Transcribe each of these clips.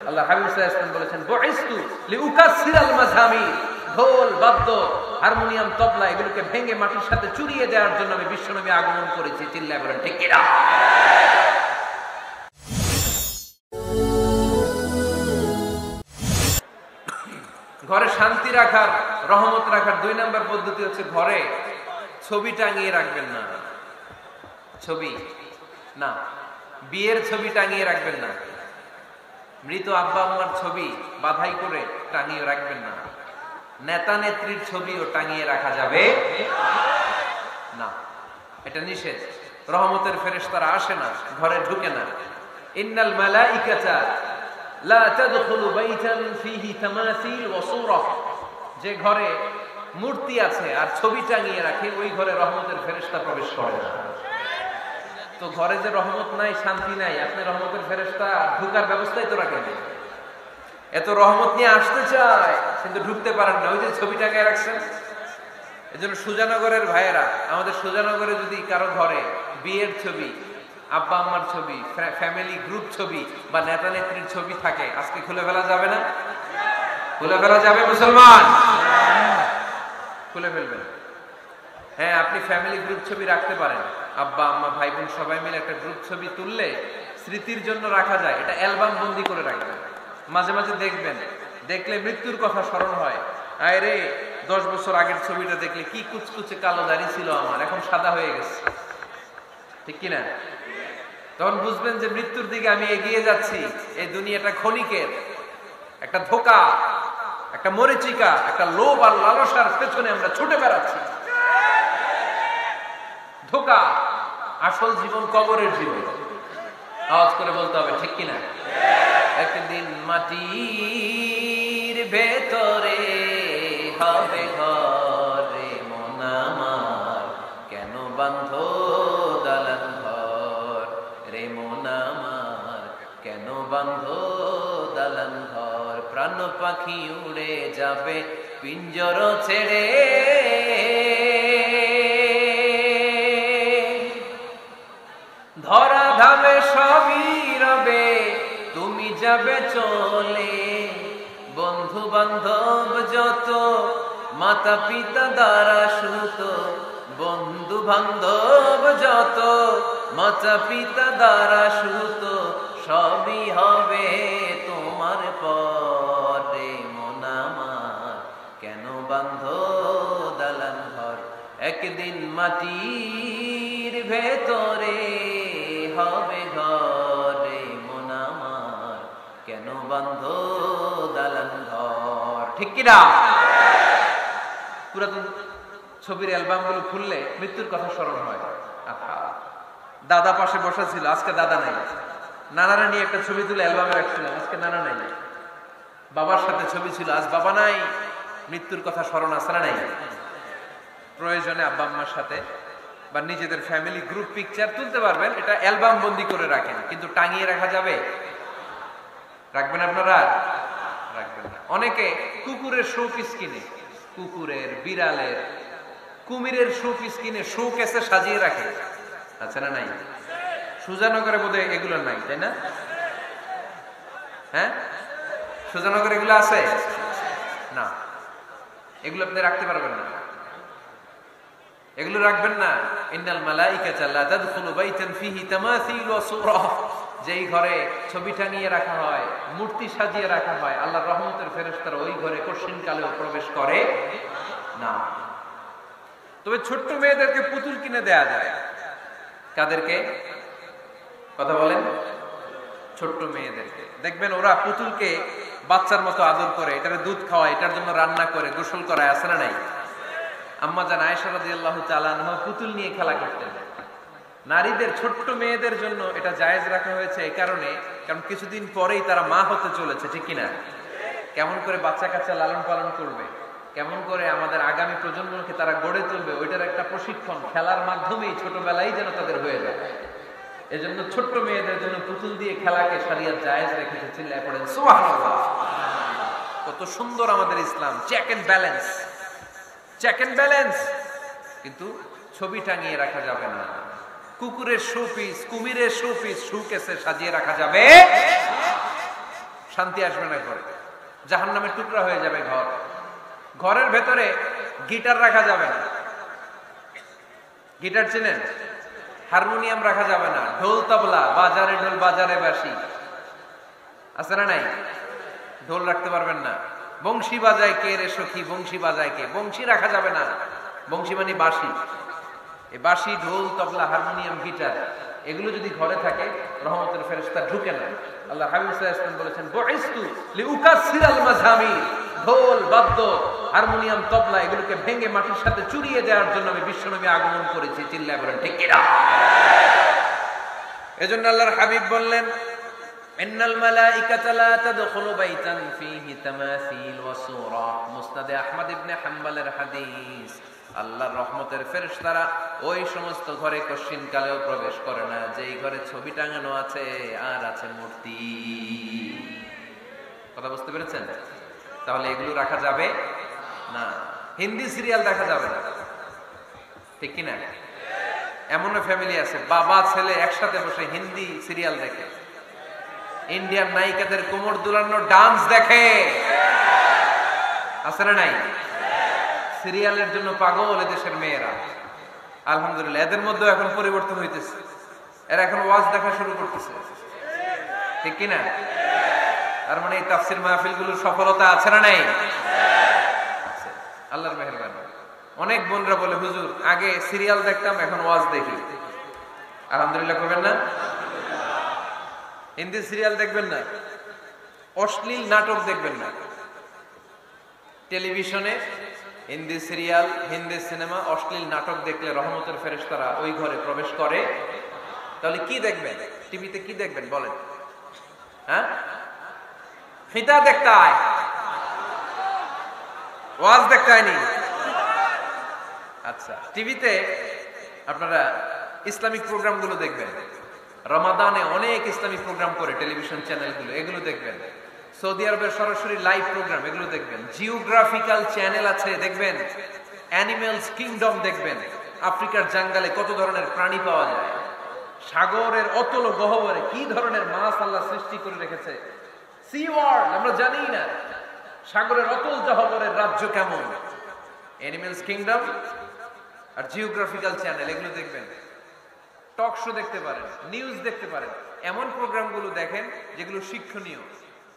আল্লাহ হাবিব সাল্লাল্লাহু আলাইহি ওয়াসাল্লাম বলেছেন বুইসতু লিউকাসসিরাল মাযামির, ঢোল বাদ্য হারমোনিয়াম তবলা এগুলোকে ভেঙে মাটির সাথে চুরিয়ে দেওয়ার জন্য আমি বিশ্বনবী আগমন করেছি। চিল্লায় বলেন ঠিক কিনা? ঘরে শান্তি রাখার, রহমত রাখার 2 নম্বর পদ্ধতি হচ্ছে ঘরে ছবি টাঙিয়ে রাখবেন না। ছবি না, বিয়ের ছবি টাঙিয়ে রাখবেন না। মৃত আব্বা আম্মার ছবি বাধাই করে টাঙিয়ে রাখবেন না। নেতা নেত্রীর ছবিও টাঙিয়ে রাখা যাবে না, এটা নিষেধ। রহমতের ফেরেশতারা আসে না, ঘরে ঢুকে না। ইন্নাল মালাইকাতা লা তাদখুলু বাইতান ফীহি তামাসিল ওয়া সূরা, যে ঘরে মূর্তি আছে আর ছবি টাঙিয়ে রাখে ওই ঘরে রহমতের ফেরেশতা প্রবেশ করে না। তো ঘরে যে রহমত নাই, শান্তি নাই, আপনি রহমতের ফেরেশতা ঢুকার ব্যবস্থাই তো রাখেন। এত রহমত নিয়ে আসতে চায় কিন্তু ঢুকতে পারেন না, ওই যে ছবি টাঙিয়ে রাখছেন। এজন্য সুজানগরের ভাইয়েরা, আমাদের সুজানগরে যদি কারো ঘরে বিয়ের ছবি, আব্বা আম্মার ছবি, ফ্যামিলি গ্রুপ ছবি বা নেতা নেত্রীর ছবি থাকে, আজকে খুলে ফেলা যাবে না? খুলে ফেলা যাবে মুসলমান? খুলে ফেলবেন। হ্যাঁ, আপনি ফ্যামিলি গ্রুপ ছবি রাখতে পারেন। আব্বা আম্মা ভাই বোন সবাই মিলে একটা গ্রুপ ছবি তুললে স্মৃতির জন্য রাখা যায়। এটা অ্যালবাম বন্দি করে রাখবেন। মাঝে মাঝে দেখবেন, দেখলে মৃত্যুর কথা স্মরণ হয়। আয় রে, 10 বছর আগের ছবিটা দেখলে কি কুচকুচে কালো দাড়ি ছিল আমার, এখন সাদা হয়ে গেছে। ঠিক কিনা? তখন বুঝবেন যে মৃত্যুর দিকে আমি এগিয়ে যাচ্ছি। এই দুনিয়াটা ক্ষণিকের, একটা ধোঁকা, একটা মরিচিকা, একটা লোভ আর লালসার পেছনে আমরা ছুটে বেড়াচ্ছি। ধোঁকা, আসল জীবন কবরের জীবন। আওয়াজ করে বলতে হবে ঠিক কিনা? একদিন মাটির ভেতরে হবে ঘরে মন আমার, কেন বান্ধ দালান ঘর রে মন আমার, কেন বান্ধ দালান ঘর। প্রাণ পাখি উড়ে যাবে পিঞ্জর ছেড়ে, ধরা ধামে সবই রবে তুমি যাবে চলে। বন্ধু বান্ধব যত মাতা পিতা দ্বারা সুত, বন্ধু বান্ধব যত মাতা পিতা দ্বারা সুত, সবই হবে তোমার পরে মন আমার, কেন বান্ধ দালান ঘর। একদিন মাটির ভেতরে হবে ঘরে মন আমার, কেন বান্ধ দালান ঘর। ঠিক কিনা? পুরাতন ছবির অ্যালবাম গুলো খুললে মৃত্যুর কথা স্মরণ হয়। আহা, দাদা পাশে বসা ছিল, আজকে দাদা নাই। নানারা নিয়ে একটা ছবি তুলে অ্যালবামে রাখছিলাম, আজকে নানা নাই। বাবার সাথে ছবি ছিল, আজ বাবা নাই। মৃত্যুর কথা স্মরণ আছে না নাই? প্রয়োজনে আব্বা আম্মার সাথে বা নিজেদের ফ্যামিলি গ্রুপ পিকচার তুলতে পারবেন, এটা অ্যালবাম বন্দি করে রাখেন, কিন্তু টাঙিয়ে রাখা যাবে? রাখবেন আপনারা? রাখবেন না। অনেকে কুকুরের শো পিস কিনে, কুকুরের, বিড়ালের, কুমিরের শো পিস কিনে শো কেসে সাজিয়ে রাখে। আচ্ছা না নাই? সুজানগরে বোধহয় এগুলো নাই, তাই না? হ্যাঁ, সুজানগরে এগুলো আছে না? এগুলো আপনি রাখতে পারবেন না, এগুলো রাখবেন না। ইন্নাল মালাইকাতা লা তাদখুলু বাইতান ফীহি তামাসিল ওয়া সূরা, যেই ঘরে ছবি টাঙিয়ে রাখা হয়, মূর্তি সাজিয়ে রাখা হয়, আল্লাহর রহমতের ফেরেশতারা ওই ঘরে কশিন কালেও প্রবেশ করে না। তবে ছোট্ট মেয়েদেরকে পুতুল কিনে দেয়া যায়। কাদেরকে কথা বলেন? ছোট্ট মেয়েদেরকে। দেখবেন ওরা পুতুলকে বাচ্চার মতো আদর করে, এটারে দুধ খাওয়ায়, এটার জন্য রান্না করে, গোসল করায়, আছে না নাই? আম্মা জান আয়েশা রাদিয়াল্লাহু তাআলা আনহা পুতুল নিয়ে খেলা করতেন। নারীদের, ছোট্ট মেয়েদের জন্য এটা জায়েজ রাখা হয়েছে এই কারণে, কারণ কিছুদিন পরেই তারা মা হতে চলেছে। ঠিক কিনা? কেমন করে বাচ্চা কাচ্চা লালন পালন করবে, কেমন করে আমাদের আগামী প্রজন্মকে তারা গড়ে তুলবে, ওইটার একটা প্রশিক্ষণ খেলার মাধ্যমেই ছোটবেলায় যেন তাদের হয়ে যায়। এজন্য ছোট্ট মেয়েদের জন্য পুতুল দিয়ে খেলাকে শরিয়ত জায়েজ রেখেছে। চিল্লায় পড়েন সুবহানাল্লাহ। কত সুন্দর আমাদের Islam! Check and balance, check and balance. কিন্তু ছবি টাঙিয়ে রাখা যাবে না। কুকুরের শোপিস, কুমিরের শোপিস শোকেসে সাজিয়ে রাখা যাবে শান্তি আসবে না ঘরে, জাহান্নামের টুকরা হয়ে যাবে ঘর। ঘরের ভেতরে গিটার রাখা যাবে না। গিটার চেনেন? হারমোনিয়াম রাখা যাবে না। ঢোল তবলা, বাজারে ঢোল বাজারে বাঁশি আছে না নাই? ঢোল রাখতে পারবেন না। বংশী বাজায় কে রে সখী, বংশী বাজায় কে, বংশী রাখা যাবে না। বংশী মানে বাঁশি। এই বাঁশি, ঢোল, তবলা, হারমোনিয়াম, গিটার এগুলো যদি ঘরে থাকে রহমতের ফেরেশতা ঢুকে না। আল্লাহ হাবিব সাল্লাল্লাহু আলাইহি ওয়াসাল্লাম বলেছেন, বুইসতু লিউকাসসিরাল মাযামির, ঢোল, বাদ্য, হারমোনিয়াম, তবলা এগুলোকে ভেঙে মাটির সাথে চুরিয়ে দেওয়ার জন্য আমি বিশ্বনবী আগমন করেছি। চিল্লায় বলেন ঠিক কি না? এজন্য আল্লাহর হাবিব বললেন, ইন্নাল মালাইকাতা লা তাদখুলু বাইতান ফীহি তামাসিল ওয়া সূরা। মুসনাদে আহমদ ইবনে হাম্বলের হাদিস। আল্লাহর রহমতের ফেরেশতারা ওই সমস্ত ঘরে কশিন কালেও প্রবেশ করে না যেই ঘরে ছবি টাঙানো আছে আর আছে মূর্তি। কথা বুঝতে পেরেছেন? তাহলে এগুলো রাখা যাবে না। হিন্দি সিরিয়াল দেখা যাবে না, ঠিক কি না? এমনও ফ্যামিলি আছে বাবা ছেলে একসাথে বসে হিন্দি সিরিয়াল দেখে, ইন্ডিয়ান নায়িকাদের কোমর দুলানো ডান্স দেখে, আছে না নাই? সিরিয়ালের জন্য পাগল এদেশের মেয়েরা। আলহামদুলিল্লাহ এদের মধ্যে এখন পরিবর্তন হইতেছে, এরা এখন ওয়াজ দেখা শুরু করতেছে, ঠিক কিনা? আর মানে এই তাফসির মাহফিল গুলোর সফলতা আছে না নাই? আল্লাহর মেহেরবানি। অনেক বোনরা বলে, হুজুর আগে সিরিয়াল দেখতাম এখন ওয়াজ দেখি। আলহামদুলিল্লাহ করবেন না? হিন্দি সিরিয়াল দেখবেন না, অশ্লীল নাটক দেখবেন না। টেলিভিশনে হিন্দি সিরিয়াল, হিন্দি সিনেমা, অশ্লীল নাটক দেখলে রহমতের ফেরেশতারা ওই ঘরে প্রবেশ করে। তাহলে কি দেখবেন? টিভিতে কি দেখবেন বলেন? হ্যাঁ, ফিতা দেখতে হয়, ওয়াজ দেখতে হয়নি। আচ্ছা, টিভিতে আপনারা ইসলামিক প্রোগ্রামগুলো দেখবেন। রমাদানে অনেক ইসলামিক প্রোগ্রাম করে টেলিভিশন চ্যানেলগুলো, এগুলো দেখবেন। সৌদি আরবের সরাসরি লাইভ প্রোগ্রাম এগুলো দেখবেন। জিওগ্রাফিক্যাল চ্যানেল আছে দেখবেন। অ্যানিমেলস কিংডম দেখবেন। আফ্রিকার জঙ্গলে কত ধরনের প্রাণী পাওয়া যায়, সাগরের অতল গহ্বরে কি ধরনের মাছ আল্লাহ সৃষ্টি করে রেখেছে, সি ওয়ার্ল্ড আমরা জানি না, সাগরের অতল গহ্বরের রাজ্য কেমন। অ্যানিমেলস কিংডম আর জিওগ্রাফিক্যাল চ্যানেল এগুলো দেখবেন। টক শো দেখতে পারেন, নিউজ দেখতে পারেন। এমন প্রোগ্রামগুলো দেখেন যেগুলো শিক্ষণীয়,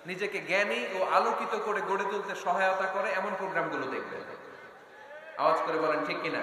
নিজেকে জ্ঞানী ও আলোকিত করে গড়ে তুলতে সহায়তা করে, এমন প্রোগ্রামগুলো দেখবেন। আওয়াজ করে বলেন ঠিক কিনা?